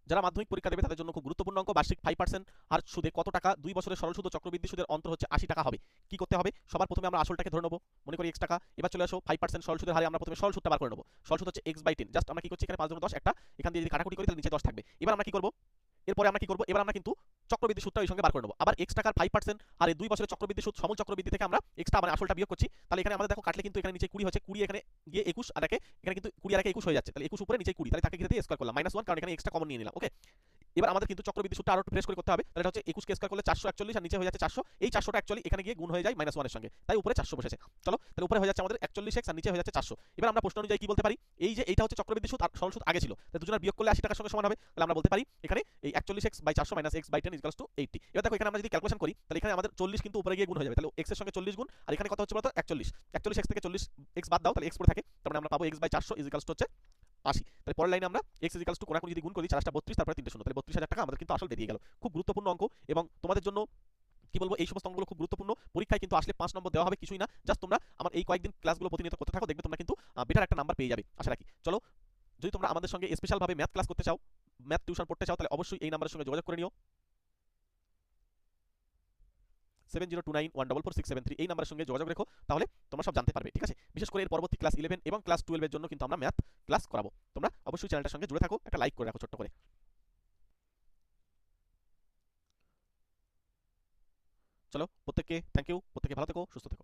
যারা মাধ্যমিক পরীক্ষা দেবে তাদের জন্য খুব গুরুত্বপূর্ণ অঙ্ক, বার্ষিক 5% আর সুদে কত টাকা 2 বছরের সরল সুদ ও চক্রবৃদ্ধি সুদের অন্তর হচ্ছে 80 টাকা হবে। কি করতে হবে? সবার প্রথমে আমরা আসলটাকে ধরে নেব, মনে করি x টাকা। এবার চলে আসো 5% সরল সুদের হারে আমরা প্রথমে সরল সুদটা বার করে নেব। সরল সুদ হচ্ছে x/10। জাস্ট আমরা কি করছি, এখানে 5 × 10 একটা, এখান দিয়ে যদি কাটাকুটি করি তাহলে নিচে 10 থাকবে। এবার আমরা কি করব? এরপরে আমরা কি করব? এবার আমরা কিন্তু চক্রবৃদ্ধি সুদটা ওই সঙ্গে বার করে নেব। আবার x টাকার 5% আর এই 2 বছরের চক্রবৃদ্ধি সুদ সমল চক্রবৃদ্ধি থেকে আমরা এক্সট্রা মানে আসলটা বিয়োগ করছি। তাহলে এখানে আমাদের দেখো কাটলে কিন্তু এখানে নিচে 20 হচ্ছে, 20 এখানে গিয়ে 21 আর একে এখানে কিন্তু 20 আর একে 21 হয়ে যাচ্ছে। তাহলে 21 উপরে নিচে 20, তাহলে তাকে ঘিরে দিয়ে স্কয়ার করলাম -1, কারণ এখানে এক্সট্রা কমন নিয়ে নিলাম। ওকে, এবার আমাদের কিন্তু চক্রবৃদ্ধি সুদটা আরো একটু ফ্রেশ করে করতে হবে। তাহলে এটা হচ্ছে 21 কে স্কয়ার করলে 441 আর নিচে হয়ে যাচ্ছে 400। এই 400টা অ্যাকচুয়ালি এখানে গিয়ে গুণ হয়ে যায় -1 এর সঙ্গে, তাই উপরে 400 বসেছে। চলো, তাহলে উপরে হয়ে যাচ্ছে আমাদের 41x আর নিচে হয়ে যাচ্ছে 400। এবার আমরা প্রশ্ন অনুযায়ী কি বলতে পারি? এই যে এইটা হচ্ছে চক্রবৃদ্ধি সুদ আর সরল সুদ আগে ছিল, তাহলে দুজনের বিয়োগ করলে 80 টাকার সঙ্গে সমান হবে। তাহলে আমরা বলতে পারি এখানে এই 41x/400 -x/10 = 80। এবার দেখো এখানে আমরা যদি ক্যালকুলেশন করি তাহলে এখানে আমাদের 40 কিন্তু উপরে গিয়ে গুণ হয়ে যাবে। তাহলে x এর সঙ্গে 40 গুণ, আর এখানে কত হচ্ছে বলতো 41। 41x থেকে 40x বাদ দাও, তাহলে x পড়ে থাকে। তার মানে আমরা পাবো x/400 = হচ্ছে 80। তাহলে পরের লাইনে আমরা x কোনাকুনি যদি গুণ করি 4 32, তারপরে 3 শূন্য, তাহলে 32,000 টাকা আমাদের কিন্তু আসল বেরিয়ে গেল। খুব গুরুত্বপূর্ণ অঙ্ক, এবং তোমাদের জন্য কি বলবো, এই সমস্ত অঙ্কগুলো খুব গুরুত্বপূর্ণ। পরীক্ষায় কিন্তু আসলে 5 নম্বর দেওয়া হবে, কিছুই না। জাস্ট তোমরা আমার এই কয়েকদিন ক্লাসগুলো প্রতিনিয়ত করতে থাকো, দেখবে তোমরা কিন্তু বেটার একটা নাম্বার পেয়ে যাবে, আশা রাখি। চলো, যদি তোমরা আমাদের সঙ্গে স্পেশাল ভাবে ম্যাথ ক্লাস করতে চাও, ম্যাথ টিউশন পড়তে চাও, তাহলে অবশ্যই এই নাম্বারের সঙ্গে যোগাযোগ করে নিও। 7029144673 এই নাম্বারের সঙ্গে যোগাযোগ রেখো, তাহলে তোমরা সব জানতে পারবে, ঠিক আছে? বিশেষ করে এর পরবর্তী ক্লাস 11 এবং ক্লাস 12 এর জন্য কিন্তু আমরা ম্যাথ ক্লাস করাবো। তোমরা অবশ্যই চ্যানেলটার সঙ্গে জুড়ে থাকো, একটা লাইক করে রাখো ছোট্ট করে। চলো, প্রত্যেককে থ্যাংক ইউ, প্রত্যেকে ভালো থেকো, সুস্থ থেকো।